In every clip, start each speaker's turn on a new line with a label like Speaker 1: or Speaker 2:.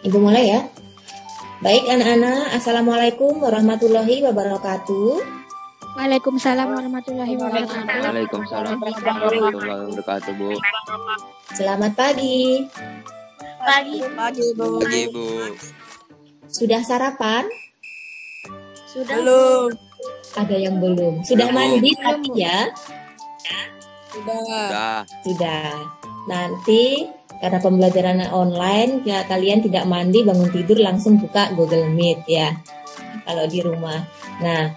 Speaker 1: Ibu mulai ya. Baik anak-anak, Assalamualaikum warahmatullahi wabarakatuh.
Speaker 2: Waalaikumsalam warahmatullahi wabarakatuh.
Speaker 3: Waalaikumsalam warahmatullahi wabarakatuh, Bu.
Speaker 1: Selamat pagi.
Speaker 2: Pagi.
Speaker 3: Pagi, Bu.
Speaker 1: Sudah sarapan?
Speaker 2: Sudah.
Speaker 3: Belum.
Speaker 1: Ada yang belum. Sudah mandi tadi ya? Sudah. Nanti karena pembelajaran online, ya, kalian tidak mandi, bangun tidur langsung buka Google Meet ya. Kalau di rumah. Nah,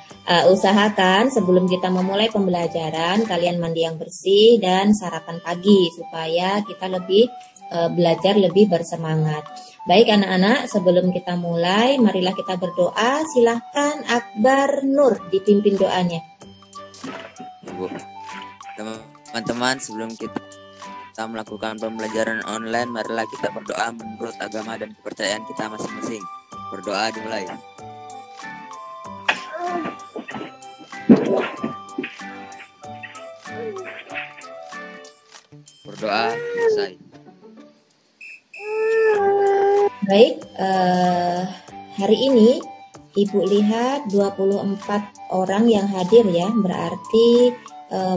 Speaker 1: usahakan sebelum kita memulai pembelajaran, kalian mandi yang bersih dan sarapan pagi supaya kita lebih belajar lebih bersemangat. Baik anak-anak, sebelum kita mulai, marilah kita berdoa. Silahkan Akbar Nur dipimpin doanya.
Speaker 3: Bu, teman-teman, sebelum kita melakukan pembelajaran online, marilah kita berdoa menurut agama dan kepercayaan kita masing-masing. Berdoa dimulai. Berdoa selesai.
Speaker 1: Baik, hari ini Ibu lihat 24 orang yang hadir ya, berarti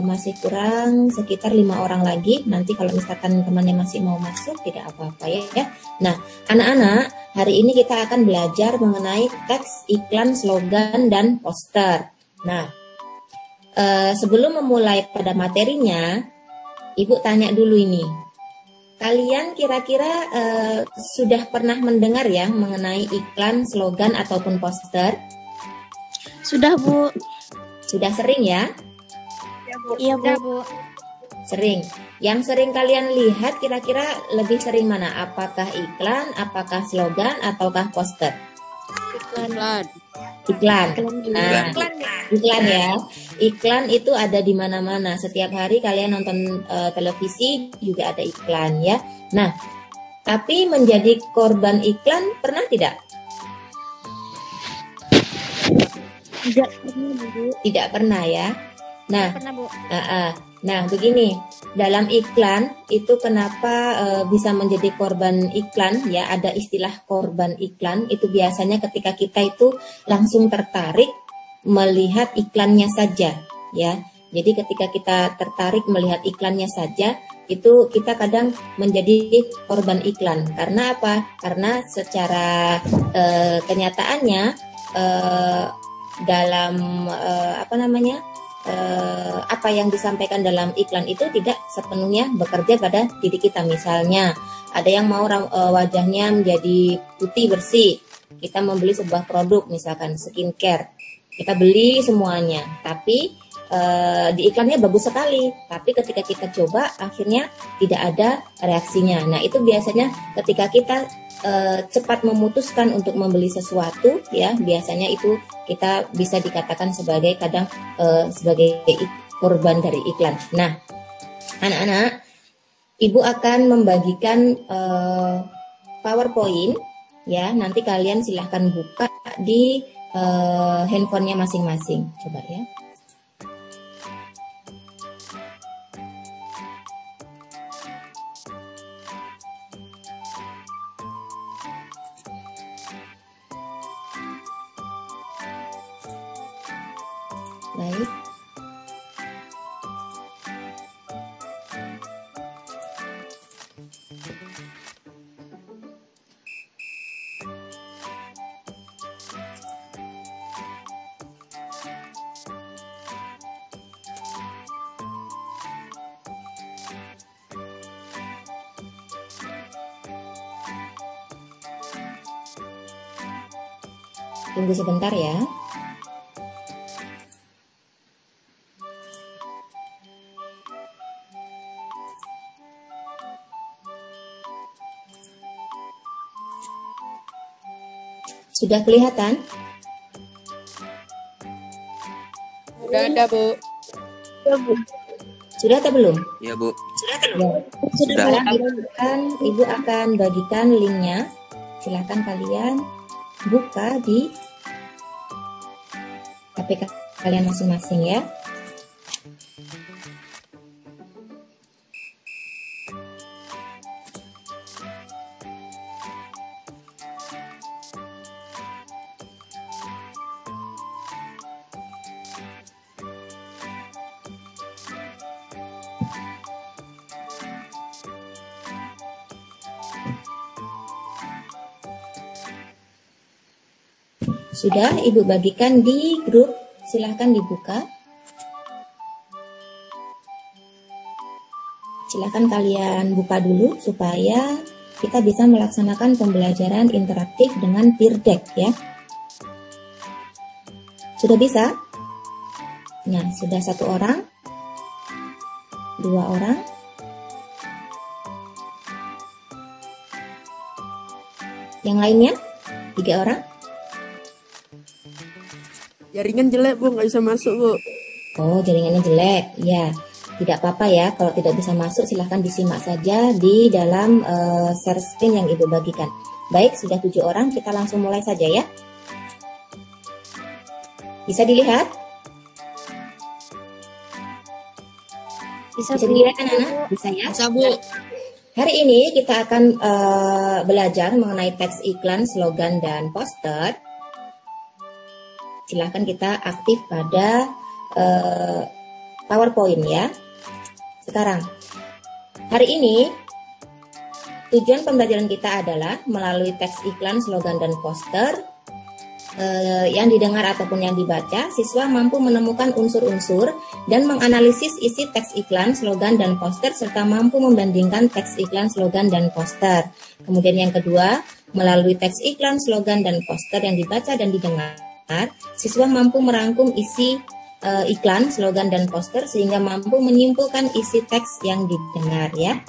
Speaker 1: masih kurang sekitar 5 orang lagi. Nanti kalau misalkan temannya masih mau masuk, tidak apa-apa ya. Nah, anak-anak, hari ini kita akan belajar mengenai teks, iklan, slogan, dan poster. Nah, sebelum memulai pada materinya, Ibu tanya dulu ini. Kalian kira-kira sudah pernah mendengar ya mengenai iklan, slogan, ataupun poster?
Speaker 2: Sudah, Bu.
Speaker 1: Sudah sering ya?
Speaker 2: Iya, Bu.
Speaker 1: Sering. Yang sering kalian lihat kira-kira lebih sering mana? Apakah iklan, apakah slogan, ataukah poster?
Speaker 2: Iklan.
Speaker 1: Nah, iklan ya. Iklan itu ada di mana-mana. Setiap hari kalian nonton televisi juga ada iklan ya. Nah, tapi menjadi korban iklan pernah tidak? Tidak pernah ya. Nah,
Speaker 2: Pernah, Bu.
Speaker 1: Nah, begini, dalam iklan itu kenapa bisa menjadi korban iklan ya, ada istilah korban iklan, itu biasanya ketika kita itu langsung tertarik melihat iklannya saja ya. Jadi ketika kita tertarik melihat iklannya saja, itu kita kadang menjadi korban iklan. Karena apa? Karena secara kenyataannya dalam apa yang disampaikan dalam iklan itu tidak sepenuhnya bekerja pada diri kita. Misalnya ada yang mau wajahnya menjadi putih bersih, kita membeli sebuah produk misalkan skincare, kita beli semuanya, tapi di iklannya bagus sekali, tapi ketika kita coba akhirnya tidak ada reaksinya. Nah, itu biasanya ketika kita cepat memutuskan untuk membeli sesuatu ya, biasanya itu kita bisa dikatakan sebagai sebagai korban dari iklan. Nah, anak-anak, Ibu akan membagikan PowerPoint ya, nanti kalian silahkan buka di handphonenya masing-masing. Coba ya. Baik. Tunggu sebentar ya. Sudah kelihatan?
Speaker 3: Sudah ada, Bu.
Speaker 1: Sudah atau belum?
Speaker 3: Iya, Bu.
Speaker 1: Sudah. Ibu akan bagikan linknya. Silakan kalian buka di HP kalian masing-masing ya. Sudah Ibu bagikan di grup, silahkan dibuka. Silahkan kalian buka dulu supaya kita bisa melaksanakan pembelajaran interaktif dengan peer deck ya. Sudah bisa? Nah, sudah 1 orang, 2 orang, yang lainnya 3 orang.
Speaker 4: Jaringan jelek Bu, nggak bisa masuk Bu.
Speaker 1: Oh, jaringannya jelek. Ya, tidak apa-apa ya. Kalau tidak bisa masuk, silahkan disimak saja di dalam share screen yang Ibu bagikan. Baik, sudah 7 orang. Kita langsung mulai saja ya. Bisa dilihat?
Speaker 2: Bisa,
Speaker 1: Bisa
Speaker 2: Bu.
Speaker 1: dilihat anak-anak? Bisa ya?
Speaker 4: Bisa Bu.
Speaker 1: Hari ini kita akan belajar mengenai teks iklan, slogan, dan poster. Silahkan kita aktif pada PowerPoint ya. Sekarang, hari ini tujuan pembelajaran kita adalah melalui teks iklan, slogan, dan poster yang didengar ataupun yang dibaca, siswa mampu menemukan unsur-unsur dan menganalisis isi teks iklan, slogan, dan poster serta mampu membandingkan teks iklan, slogan, dan poster. Kemudian yang kedua, melalui teks iklan, slogan, dan poster yang dibaca dan didengar, siswa mampu merangkum isi iklan, slogan, dan poster sehingga mampu menyimpulkan isi teks yang didengar ya.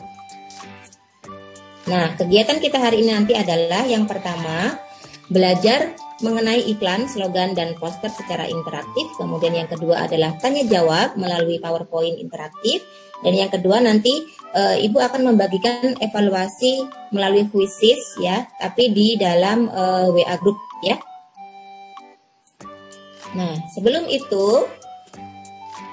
Speaker 1: Nah, kegiatan kita hari ini nanti adalah yang pertama, belajar mengenai iklan, slogan, dan poster secara interaktif. Kemudian yang kedua adalah tanya jawab melalui PowerPoint interaktif. Dan yang kedua nanti Ibu akan membagikan evaluasi melalui quizzes ya, tapi di dalam WA group ya. Nah, sebelum itu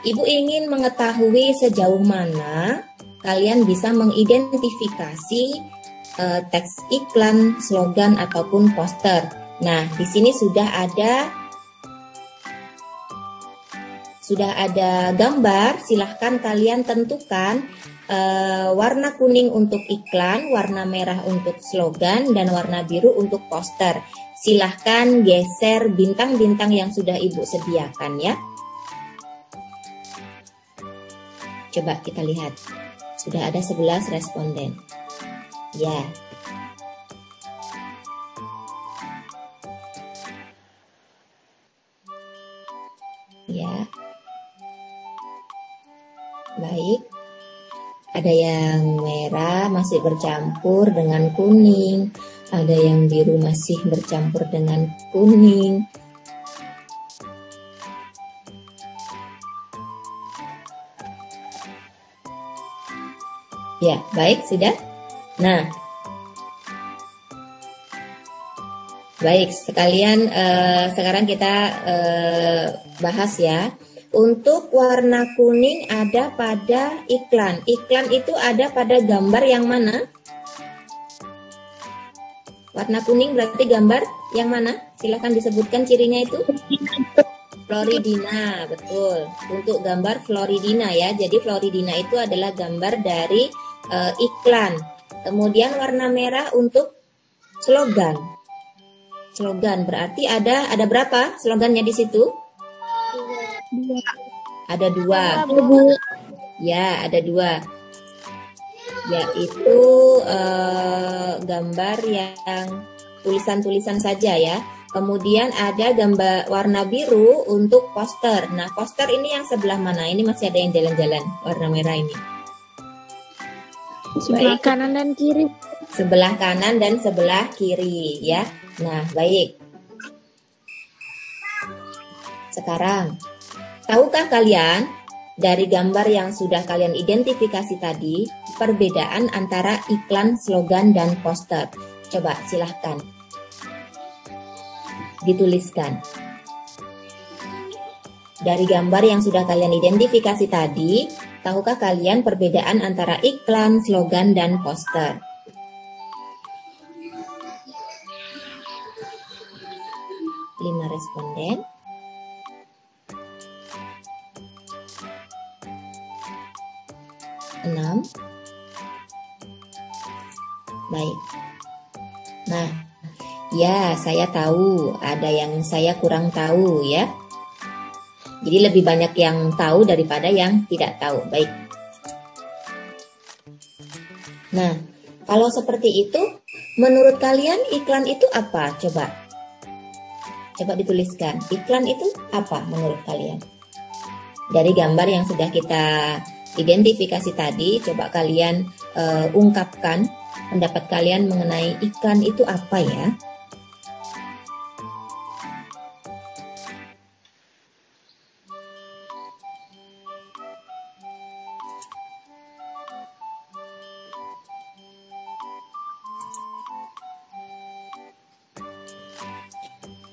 Speaker 1: Ibu ingin mengetahui sejauh mana kalian bisa mengidentifikasi teks iklan, slogan, ataupun poster. Nah, di sini sudah ada gambar. Silahkan kalian tentukan warna kuning untuk iklan, warna merah untuk slogan, dan warna biru untuk poster. Silahkan geser bintang-bintang yang sudah Ibu sediakan ya. Coba kita lihat. Sudah ada 11 responden. Ya. Ya. Baik. Ada yang merah masih bercampur dengan kuning. Ada yang biru masih bercampur dengan kuning. Ya, baik, sudah. Nah, baik, sekalian sekarang kita bahas ya. Untuk warna kuning ada pada iklan. Iklan itu ada pada gambar yang mana? Warna kuning berarti gambar yang mana? Silahkan disebutkan cirinya itu. Floridina, betul. Untuk gambar Floridina ya. Jadi Floridina itu adalah gambar dari iklan. Kemudian warna merah untuk slogan. Slogan berarti ada berapa slogannya di situ? Ada 2. Ya, ada 2. Yaitu gambar yang tulisan-tulisan saja ya. Kemudian ada gambar warna biru untuk poster. Nah, poster ini yang sebelah mana? Ini masih ada yang jalan-jalan warna merah ini.
Speaker 2: Sebelah kanan dan kiri.
Speaker 1: Sebelah kanan dan sebelah kiri ya. Nah, baik. Sekarang, tahukah kalian dari gambar yang sudah kalian identifikasi tadi, perbedaan antara iklan, slogan, dan poster? Coba silahkan dituliskan. Dari gambar yang sudah kalian identifikasi tadi, tahukah kalian perbedaan antara iklan, slogan, dan poster? Lima responden. Enam. Baik. Nah, Ya, saya tahu. Ada yang saya kurang tahu ya. Jadi lebih banyak yang tahu daripada yang tidak tahu. Baik. Nah, kalau seperti itu, menurut kalian iklan itu apa? Coba dituliskan. Iklan itu apa menurut kalian? Dari gambar yang sudah kita identifikasi tadi, coba kalian ungkapkan pendapat kalian mengenai iklan itu apa ya?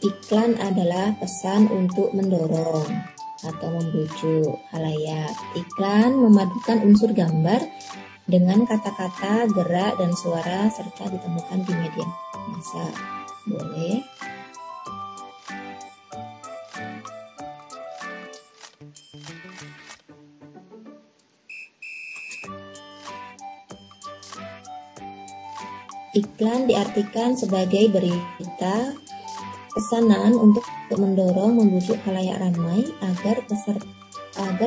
Speaker 1: Iklan adalah pesan untuk mendorong atau membujuk khalayak. Iklan memadukan unsur gambar dengan kata-kata, gerak, dan suara serta ditemukan di media massa. Boleh. Iklan diartikan sebagai berita pesanan untuk mendorong membujuk khalayak ramai agar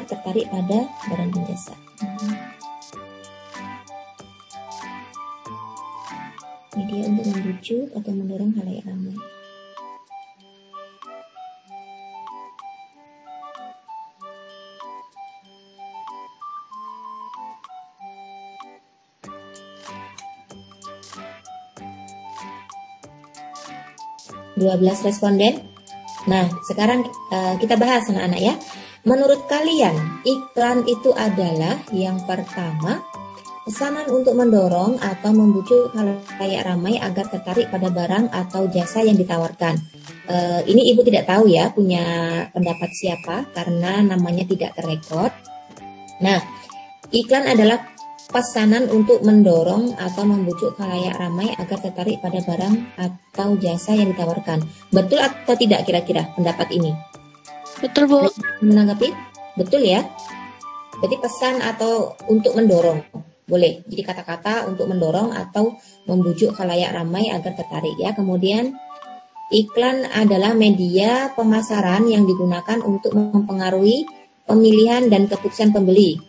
Speaker 1: tertarik pada barang dan jasa. Media untuk membujuk atau mendorong khalayak ramai. Dua 12 responden. Nah, sekarang kita bahas anak-anak ya. Menurut kalian, iklan itu adalah yang pertama, pesanan untuk mendorong atau membujuk khalayak ramai agar tertarik pada barang atau jasa yang ditawarkan. Ini ibu tidak tahu ya punya pendapat siapa karena namanya tidak terrekod. Nah, iklan adalah pesanan untuk mendorong atau membujuk khalayak ramai agar tertarik pada barang atau jasa yang ditawarkan. Betul atau tidak kira-kira pendapat ini?
Speaker 2: Betul, Bu.
Speaker 1: Menanggapi? Betul ya? Berarti pesan atau untuk mendorong. Boleh. Jadi kata-kata untuk mendorong atau membujuk khalayak ramai agar tertarik ya. Kemudian iklan adalah media pemasaran yang digunakan untuk mempengaruhi pemilihan dan keputusan pembeli.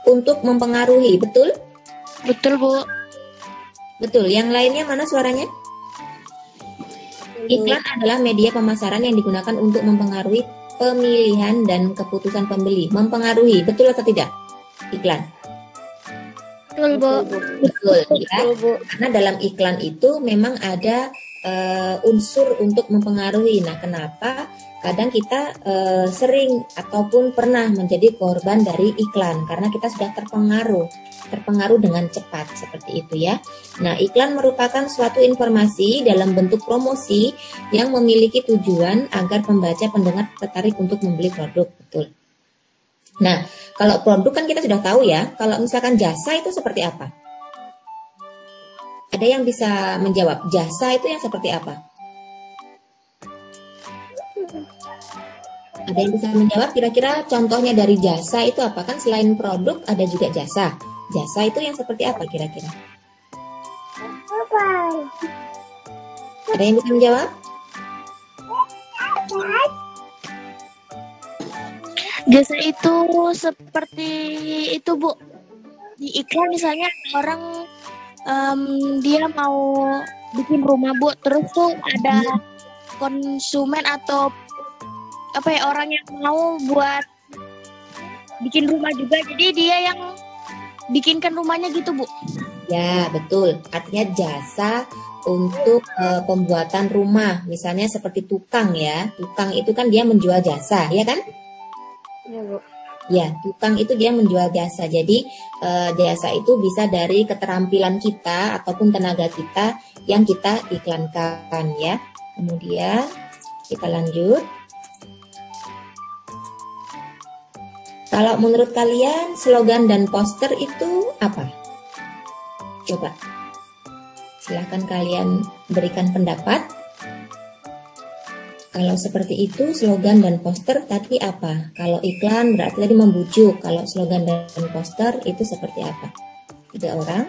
Speaker 1: Untuk mempengaruhi, betul?
Speaker 2: Betul, Bu.
Speaker 1: Betul. Yang lainnya mana suaranya? Iklan adalah media pemasaran yang digunakan untuk mempengaruhi pemilihan dan keputusan pembeli. Mempengaruhi, betul atau tidak? Iklan.
Speaker 2: Betul, Bu.
Speaker 1: Betul, ya. Karena dalam iklan itu memang ada unsur untuk mempengaruhi. Nah, kenapa? Kadang kita sering ataupun pernah menjadi korban dari iklan karena kita sudah terpengaruh dengan cepat seperti itu ya. Nah, iklan merupakan suatu informasi dalam bentuk promosi yang memiliki tujuan agar pembaca pendengar tertarik untuk membeli produk, betul. Nah, kalau produk kan kita sudah tahu ya. Kalau misalkan jasa itu seperti apa? Ada yang bisa menjawab jasa itu yang seperti apa? Ada yang bisa menjawab kira-kira contohnya dari jasa itu apa? Kan selain produk ada juga jasa. Jasa itu yang seperti apa kira-kira? Ada yang bisa menjawab?
Speaker 2: Jasa itu seperti itu, Bu. Di iklan misalnya orang dia mau bikin rumah, Bu. Terus tuh ada konsumen atau apa ya, orang yang mau buat bikin rumah juga. Jadi dia yang bikinkan rumahnya gitu, Bu.
Speaker 1: Ya, betul. Artinya jasa untuk pembuatan rumah. Misalnya seperti tukang ya. Tukang itu kan dia menjual jasa, ya kan?
Speaker 2: Iya, Bu.
Speaker 1: Ya, tukang itu dia menjual jasa. Jadi jasa itu bisa dari keterampilan kita ataupun tenaga kita yang kita iklankan ya. Kemudian kita lanjut. Kalau menurut kalian slogan dan poster itu apa? Coba. Silahkan kalian berikan pendapat. Kalau seperti itu slogan dan poster tadi apa? Kalau iklan berarti tadi membujuk. Kalau slogan dan poster itu seperti apa? 3 orang.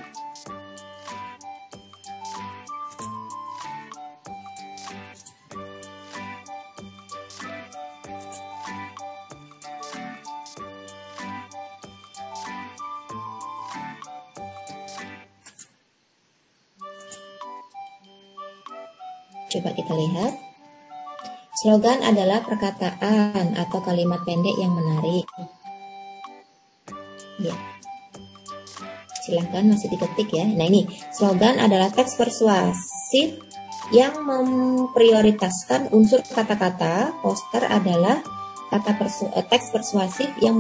Speaker 1: Coba kita lihat. Slogan adalah perkataan atau kalimat pendek yang menarik. Ya. Silahkan masih diketik ya. Nah ini, slogan adalah teks persuasif yang memprioritaskan unsur kata-kata. Poster adalah teks persuasif yang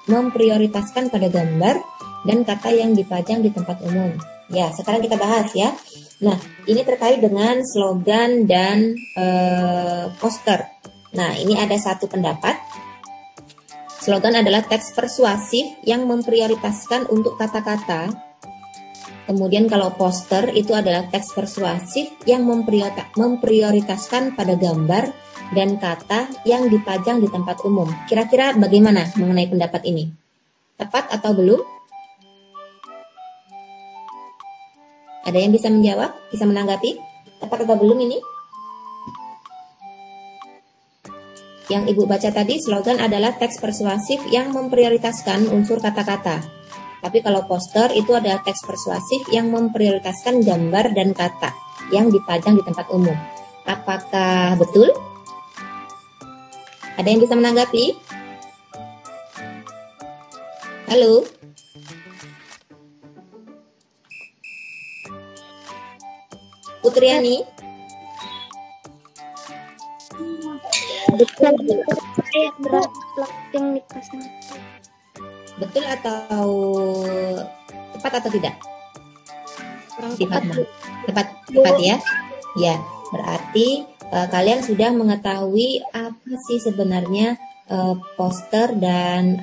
Speaker 1: memprioritaskan pada gambar dan kata yang dipajang di tempat umum. Ya, sekarang kita bahas ya. Nah, ini terkait dengan slogan dan poster. Nah, ini ada satu pendapat. Slogan adalah teks persuasif yang memprioritaskan untuk kata-kata. Kemudian kalau poster itu adalah teks persuasif yang memprioritaskan pada gambar dan kata yang dipajang di tempat umum. Kira-kira bagaimana mengenai pendapat ini? Tepat atau belum? Ada yang bisa menjawab? Bisa menanggapi? Tepat atau belum ini? Yang Ibu baca tadi, slogan adalah teks persuasif yang memprioritaskan unsur kata-kata. Tapi kalau poster itu adalah teks persuasif yang memprioritaskan gambar dan kata yang dipajang di tempat umum. Apakah betul? Ada yang bisa menanggapi? Halo? Putriani?
Speaker 2: Betul. Saya berat yang dipasang.
Speaker 1: Betul atau tepat atau tidak? Tepat ya. Ya, berarti kalian sudah mengetahui apa sih sebenarnya poster dan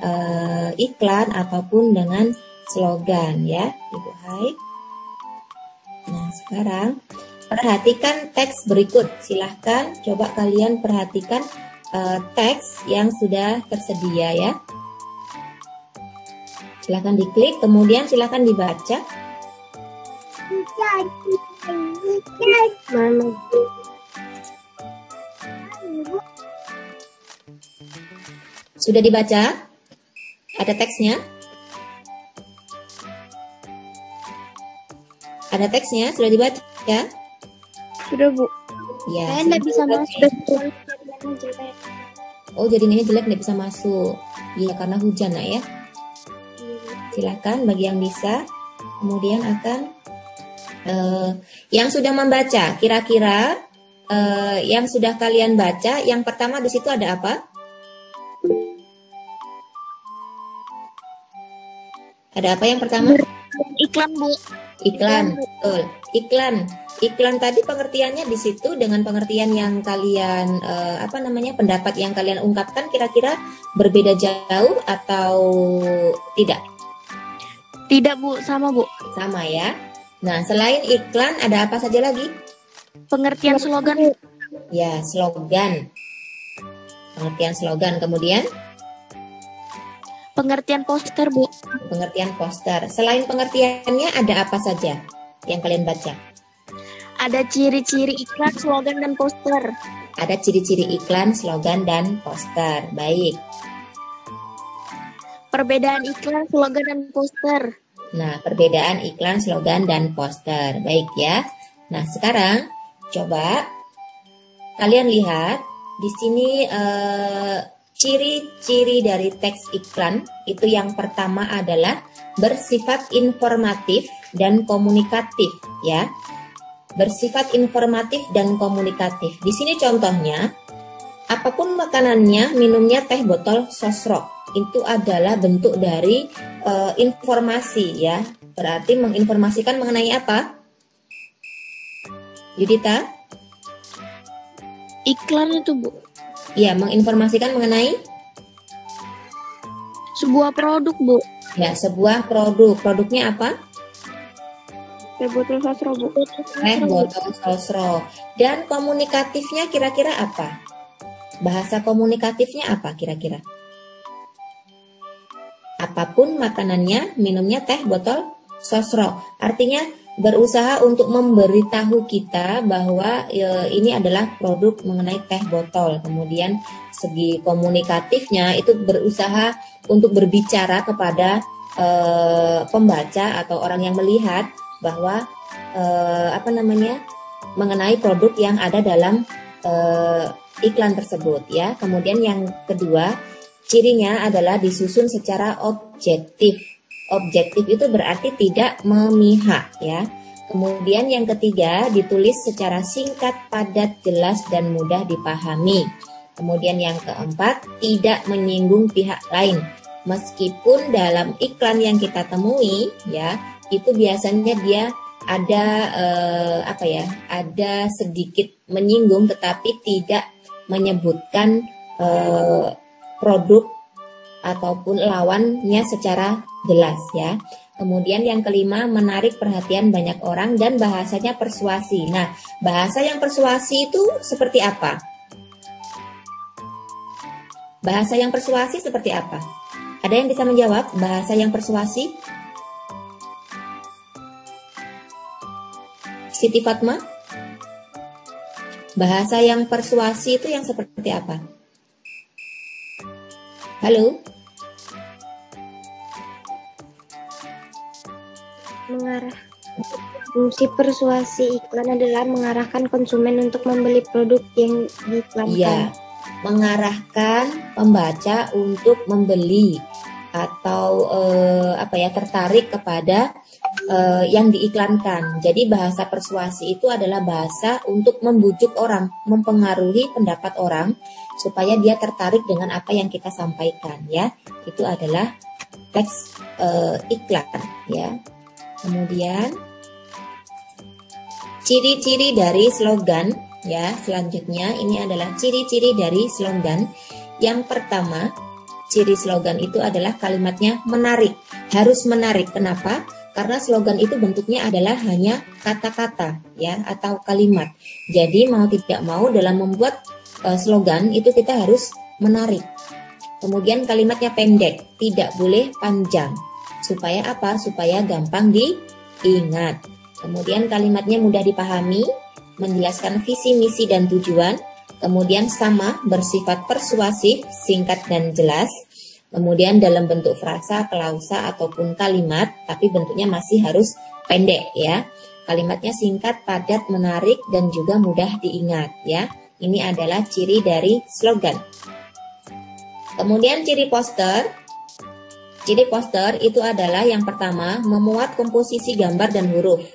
Speaker 1: iklan ataupun dengan slogan ya, Ibu Hai. Nah, sekarang perhatikan teks berikut. Silahkan coba kalian perhatikan teks yang sudah tersedia ya. Silahkan diklik, kemudian silahkan dibaca. Sudah dibaca? Ada teksnya? Ada teksnya? Sudah dibaca?
Speaker 2: Sudah, Bu.
Speaker 1: Ya.
Speaker 2: Saya nggak bisa masuk.
Speaker 1: Oh, jadi ini jelek, nggak bisa masuk. Iya, karena hujan nak ya. Silakan bagi yang bisa. Kemudian akan yang sudah membaca, kira-kira yang sudah kalian baca, yang pertama di situ ada apa? Ada apa yang pertama?
Speaker 2: Iklan, Bu.
Speaker 1: Iklan, betul. Iklan tadi pengertiannya di situ dengan pengertian yang kalian pendapat yang kalian ungkapkan kira-kira berbeda jauh atau tidak?
Speaker 2: Tidak, Bu, sama, Bu.
Speaker 1: Sama ya. Nah, selain iklan ada apa saja lagi?
Speaker 2: Pengertian slogan.
Speaker 1: Ya, slogan. Pengertian slogan. Kemudian
Speaker 2: Pengertian poster, Bu.
Speaker 1: pengertian poster. Selain pengertiannya ada apa saja yang kalian baca?
Speaker 2: Ada ciri-ciri iklan, slogan, dan poster.
Speaker 1: Ada ciri-ciri iklan, slogan, dan poster. Baik.
Speaker 2: Perbedaan iklan, slogan, dan poster.
Speaker 1: Nah, perbedaan iklan, slogan, dan poster. Baik ya. Nah, sekarang coba kalian lihat di sini ciri-ciri dari teks iklan itu yang pertama adalah bersifat informatif dan komunikatif ya. Bersifat informatif dan komunikatif. Di sini contohnya, apapun makanannya, minumnya teh botol sosro. Itu adalah bentuk dari informasi ya. Berarti menginformasikan mengenai apa? Yudita?
Speaker 2: Iklan itu, Bu.
Speaker 1: Ya, menginformasikan mengenai
Speaker 2: Sebuah produk, Bu.
Speaker 1: ya sebuah produk. Produknya apa?
Speaker 2: Teh botol sosro, Bu.
Speaker 1: Teh botol sosro. Dan komunikatifnya kira-kira apa? Bahasa komunikatifnya apa kira-kira? Apapun makanannya, minumnya teh botol sosro. Artinya berusaha untuk memberitahu kita bahwa ini adalah produk mengenai teh botol. Kemudian segi komunikatifnya itu berusaha untuk berbicara kepada pembaca atau orang yang melihat bahwa mengenai produk yang ada dalam iklan tersebut ya. Kemudian yang kedua, cirinya adalah disusun secara objektif. Objektif itu berarti tidak memihak ya. Kemudian yang ketiga, ditulis secara singkat, padat, jelas dan mudah dipahami. Kemudian yang keempat, tidak menyinggung pihak lain. Meskipun dalam iklan yang kita temui ya, itu biasanya dia ada ada sedikit menyinggung tetapi tidak menyebutkan produk ataupun lawannya secara jelas ya. Kemudian yang kelima, menarik perhatian banyak orang dan bahasanya persuasi. Nah, bahasa yang persuasi itu seperti apa? Bahasa yang persuasi seperti apa? Ada yang bisa menjawab bahasa yang persuasi? Siti Fatma? Bahasa yang persuasi itu yang seperti apa? Halo?
Speaker 5: Fungsi persuasi iklan adalah mengarahkan konsumen untuk membeli produk yang diiklankan.
Speaker 1: Iya, mengarahkan pembaca untuk membeli atau tertarik kepada yang diiklankan. Jadi bahasa persuasi itu adalah bahasa untuk membujuk orang, mempengaruhi pendapat orang supaya dia tertarik dengan apa yang kita sampaikan ya. Itu adalah teks iklan ya. Kemudian ciri-ciri dari slogan ya. Selanjutnya ini adalah ciri-ciri dari slogan. Yang pertama, ciri slogan itu adalah kalimatnya menarik. Harus menarik. Kenapa? Karena slogan itu bentuknya adalah hanya kata-kata ya atau kalimat. Jadi mau tidak mau dalam membuat slogan itu kita harus menarik. Kemudian kalimatnya pendek, tidak boleh panjang. Supaya apa? Supaya gampang diingat. Kemudian kalimatnya mudah dipahami, menjelaskan visi, misi, dan tujuan. Kemudian sama, bersifat persuasif, singkat dan jelas. Kemudian dalam bentuk frasa, klausa, ataupun kalimat, tapi bentuknya masih harus pendek ya. Kalimatnya singkat, padat, menarik, dan juga mudah diingat ya. Ini adalah ciri dari slogan. Kemudian ciri poster. Ciri poster itu adalah yang pertama, memuat komposisi gambar dan huruf.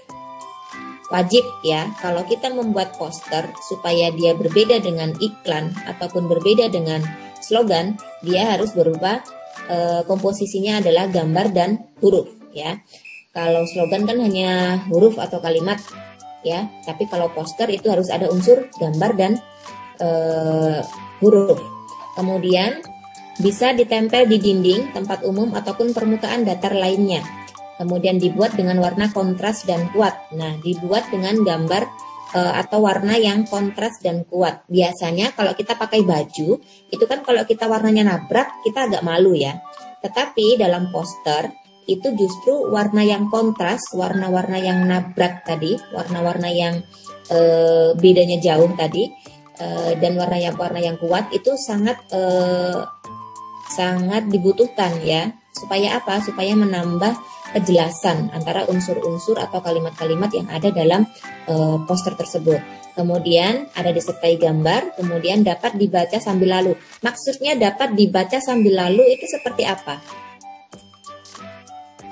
Speaker 1: Wajib ya, kalau kita membuat poster supaya dia berbeda dengan iklan ataupun berbeda dengan slogan, dia harus berupa komposisinya adalah gambar dan huruf ya. Kalau slogan kan hanya huruf atau kalimat ya, tapi kalau poster itu harus ada unsur gambar dan huruf. Kemudian bisa ditempel di dinding, tempat umum ataupun permukaan datar lainnya. Kemudian dibuat dengan warna kontras dan kuat. Nah, dibuat dengan gambar atau warna yang kontras dan kuat. Biasanya kalau kita pakai baju, itu kan kalau kita warnanya nabrak, kita agak malu ya. Tetapi dalam poster, itu justru warna yang kontras, warna-warna yang nabrak tadi, warna-warna yang bedanya jauh tadi, dan warna yang kuat, itu sangat dibutuhkan ya. Supaya apa? Supaya menambah kejelasan antara unsur-unsur atau kalimat-kalimat yang ada dalam poster tersebut. Kemudian ada disertai gambar, kemudian dapat dibaca sambil lalu. Maksudnya dapat dibaca sambil lalu itu seperti apa?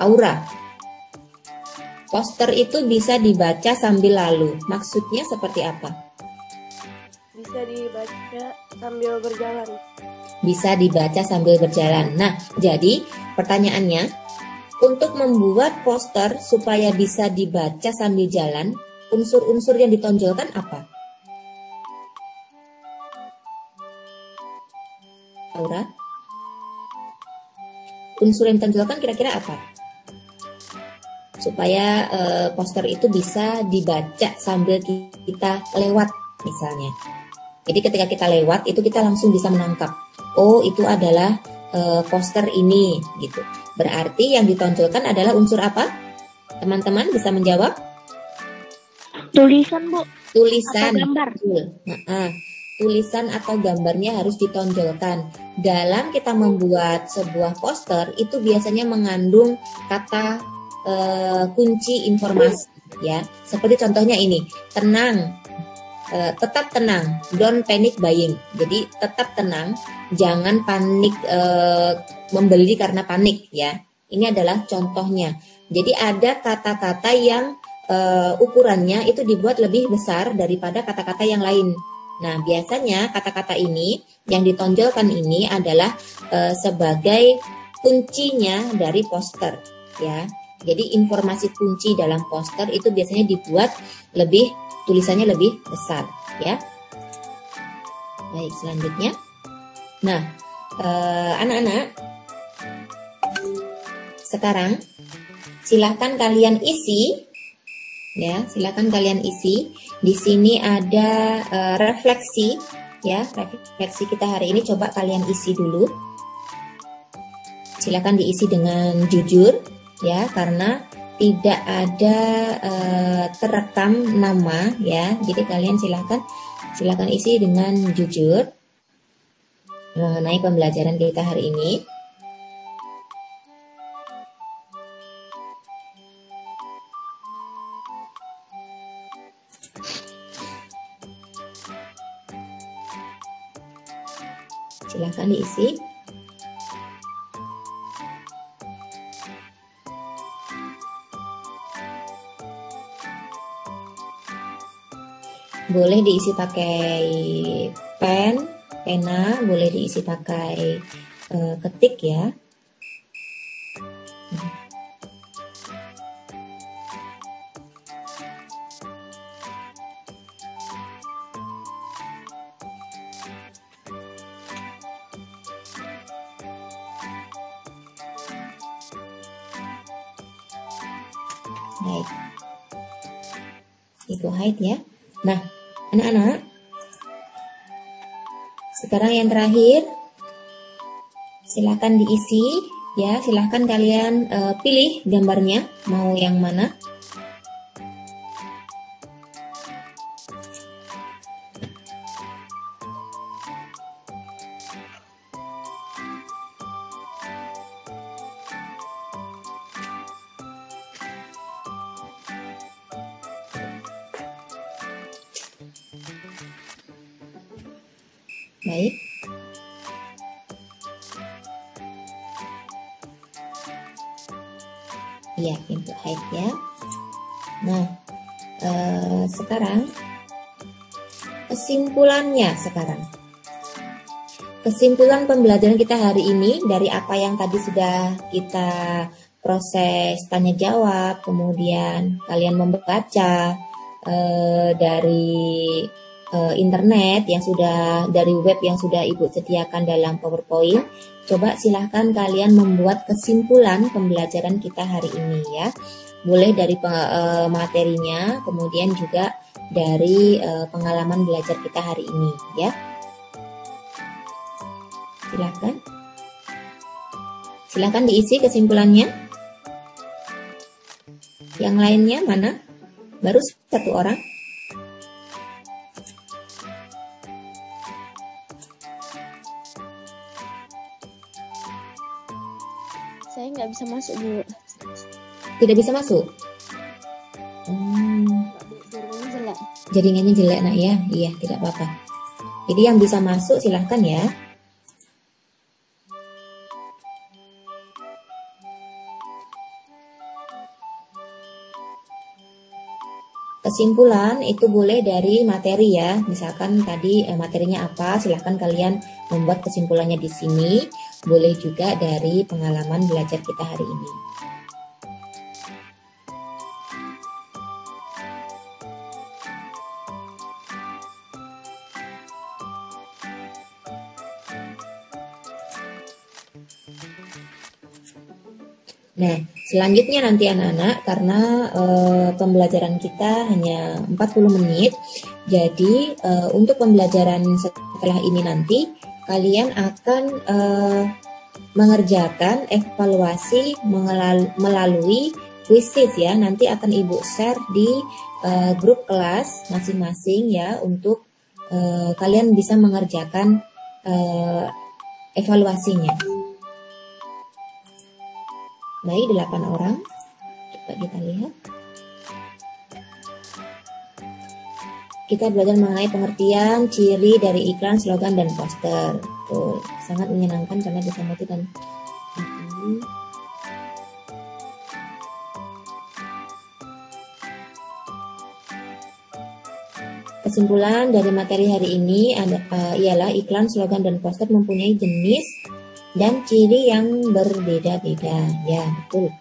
Speaker 1: Aura. Poster itu bisa dibaca sambil lalu. Maksudnya seperti apa?
Speaker 5: Bisa dibaca sambil berjalan.
Speaker 1: Bisa dibaca sambil berjalan. Nah, jadi pertanyaannya, untuk membuat poster supaya bisa dibaca sambil jalan, unsur-unsur yang ditonjolkan apa? Aura? Unsur yang ditonjolkan kira-kira apa? Supaya poster itu bisa dibaca sambil kita lewat misalnya. Jadi ketika kita lewat itu kita langsung bisa menangkap. Oh, itu adalah poster ini gitu. Berarti yang ditonjolkan adalah unsur apa? Teman-teman bisa menjawab?
Speaker 2: Tulisan, Bu.
Speaker 1: Tulisan.
Speaker 2: Atau gambar.
Speaker 1: Tulisan atau gambarnya harus ditonjolkan. Dalam kita membuat sebuah poster itu biasanya mengandung kata kunci informasi. ya. Seperti contohnya ini, tenang, tetap tenang, don't panic buying. Jadi tetap tenang, jangan panik membeli karena panik ya. Ini adalah contohnya. Jadi ada kata-kata yang ukurannya itu dibuat lebih besar daripada kata-kata yang lain. Nah, biasanya kata-kata ini yang ditonjolkan ini adalah sebagai kuncinya dari poster ya. Jadi informasi kunci dalam poster itu biasanya dibuat lebih, tulisannya lebih besar ya. Baik, selanjutnya. Nah, anak-anak, sekarang silahkan kalian isi ya, silahkan kalian isi. Di sini ada refleksi ya, refleksi kita hari ini coba kalian isi dulu. Silahkan diisi dengan jujur ya, karena tidak ada terekam nama ya. Jadi kalian silahkan isi dengan jujur mengenai pembelajaran kita hari ini. Silahkan diisi. Boleh diisi pakai pen, pena, boleh diisi pakai ketik ya. Baik, Ibu Haid ya. Nah, anak-anak, sekarang yang terakhir, silakan diisi ya. Silakan kalian pilih gambarnya, mau yang mana. Baik. Iya, Ibu Haid ya. Nah, sekarang kesimpulannya sekarang. Kesimpulan pembelajaran kita hari ini dari apa yang tadi sudah kita proses tanya jawab, kemudian kalian membaca dari internet yang sudah, dari web yang sudah Ibu sediakan dalam PowerPoint. Coba silahkan kalian membuat kesimpulan pembelajaran kita hari ini ya. Boleh dari materinya, kemudian juga dari pengalaman belajar kita hari ini ya. Silahkan diisi kesimpulannya. Yang lainnya mana? Baru satu orang.
Speaker 2: Saya nggak bisa masuk dulu.
Speaker 1: Tidak bisa masuk.
Speaker 2: Jaringannya jelek.
Speaker 1: Jaringannya jelek nak ya. Iya, tidak apa-apa. Jadi yang bisa masuk silahkan ya. Kesimpulan itu boleh dari materi ya. Misalkan tadi materinya apa, silahkan kalian membuat kesimpulannya di sini. Boleh juga dari pengalaman belajar kita hari ini. Nah, selanjutnya nanti anak-anak, karena pembelajaran kita hanya 40 menit, jadi untuk pembelajaran setelah ini nanti, kalian akan mengerjakan evaluasi melalui quizzes ya. Nanti akan Ibu share di grup kelas masing-masing ya, untuk kalian bisa mengerjakan evaluasinya. Baik, 8 orang. Coba kita lihat. kita belajar mengenai pengertian, ciri dari iklan, slogan, dan poster. Tuh, sangat menyenangkan karena bisa motif dan kesimpulan dari materi hari ini ialah iklan, slogan, dan poster mempunyai jenis dan ciri yang berbeda-beda. Ya, betul.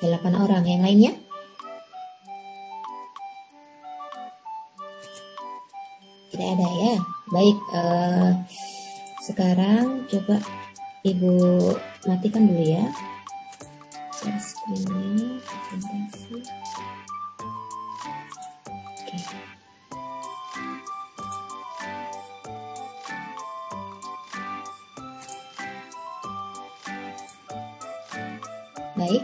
Speaker 1: Delapan orang yang lainnya. Tidak ada ya. Baik, sekarang coba Ibu matikan dulu ya share screen-nya, presentasi. Oke. Baik.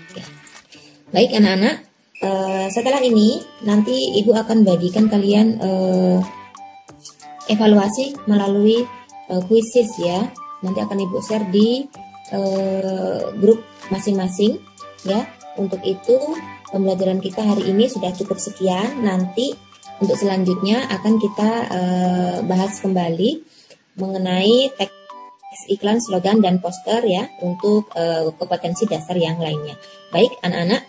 Speaker 1: Oke. Baik anak-anak. Setelah ini nanti Ibu akan bagikan kalian evaluasi melalui quizzes ya. Nanti akan Ibu share di grup masing-masing ya. Untuk itu pembelajaran kita hari ini sudah cukup sekian. Nanti untuk selanjutnya akan kita bahas kembali mengenai teks iklan, slogan, dan poster ya untuk kompetensi dasar yang lainnya. Baik anak-anak.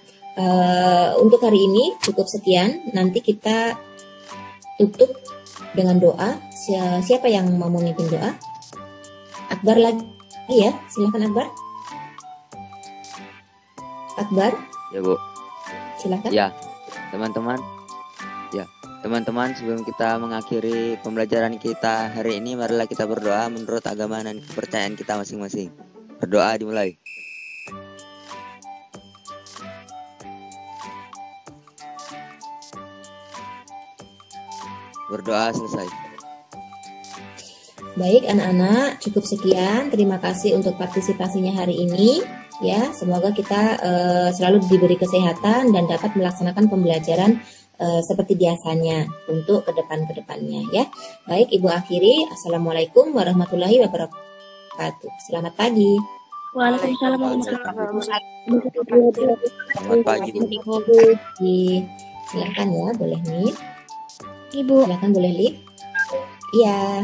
Speaker 1: Untuk hari ini cukup sekian. Nanti kita tutup dengan doa. Siapa yang mau memimpin doa? Akbar lagi ya, silakan Akbar. Akbar.
Speaker 3: Ya Bu.
Speaker 1: Silakan.
Speaker 3: Ya teman-teman. Ya teman-teman, sebelum kita mengakhiri pembelajaran kita hari ini, marilah kita berdoa menurut agama dan kepercayaan kita masing-masing. Berdoa dimulai. Berdoa selesai.
Speaker 1: Baik anak-anak, cukup sekian. Terima kasih untuk partisipasinya hari ini. Ya, semoga kita selalu diberi kesehatan dan dapat melaksanakan pembelajaran seperti biasanya untuk kedepannya ya. Baik, Ibu akhiri. Assalamualaikum warahmatullahi wabarakatuh. Selamat pagi.
Speaker 2: Waalaikumsalam warahmatullahi wabarakatuh.
Speaker 3: Selamat pagi Bu.
Speaker 1: Silakan ya, boleh nih.
Speaker 2: Ibu.
Speaker 1: Silakan boleh live. Iya.